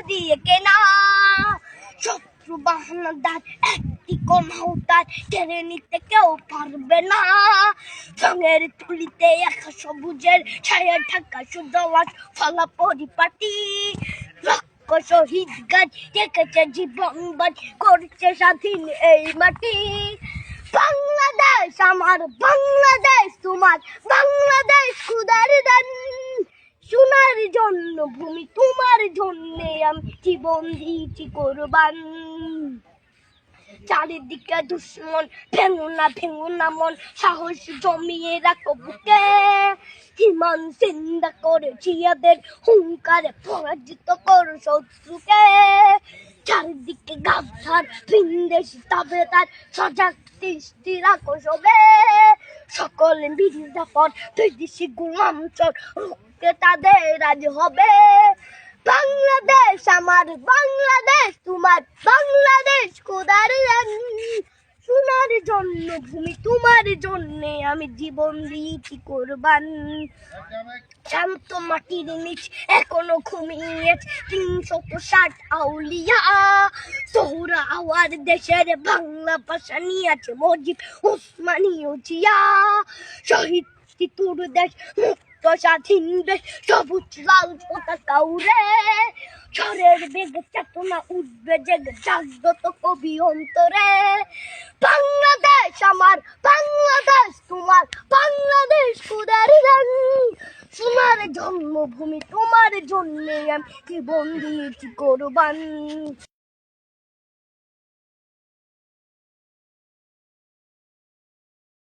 দিয়ে কেনা শত্রু বাহানাদার একটি কমাউতার কেড়ে নিতে কেউ পারবে না। রঙের তুলিতে একা সবুজের ছায়া ঢাকা সুজলাস ফলা পরিপাটি শহীদ গাছ রেখেছে জীবন বাজ করছে স্বাধীন এই মাটি। বাংলাদেশ আমার বাংলাদেশ তোমার বাংলাদেশ খুদার দান সোনার জন্য ভূমি তোমার জন্যে আমি জীবন দিয়েছি কোরবান। চারিদিকে দুশ্মন ভেঙো না মন সাহস জমিয়ে রাখো বুকে হিমান চিন্তা করে জিয়াদের হুঙ্কারে পরাজিত করো শত্রুকে। চারিদিকে গাছার ভিনদেশি তাবেদার সজাগ দৃষ্টি রাখো সবে সকলে মির্জাফর বিদেশি গোলাম চোর রুখতে তাদের আজ হবে। বাংলাদেশ আমার বাংলাদেশ তোমার বাংলাদেশ খোদার সোনার জন্য ভূমি তোমার জন্য আমি জীবন দিয়েছি কোরবান। শান্ত মাটির নিচ এখনো ঘুমিয়ে ৩৬০ আউলিয়া সোহরা আওয়ার দেশের বাংলা ভাষা নিয়েছে মজিদ ওসমানীয় জিয়া শহীদ তিতুর দেশ মুক্ত স্বাধীন দেশ সবুজ লাল পতাকা উড়ে ঝড়ের বেগে চেতনা উঠবে জেগে জাগ্রত কবি অন্তরে। বাংলাদেশ আমার বাংলাদেশ তোমার বাংলাদেশ খোদার গান সোনার জন্মভূমি তোমার জন্যে আমি জীবন দিয়েছি কোরবান।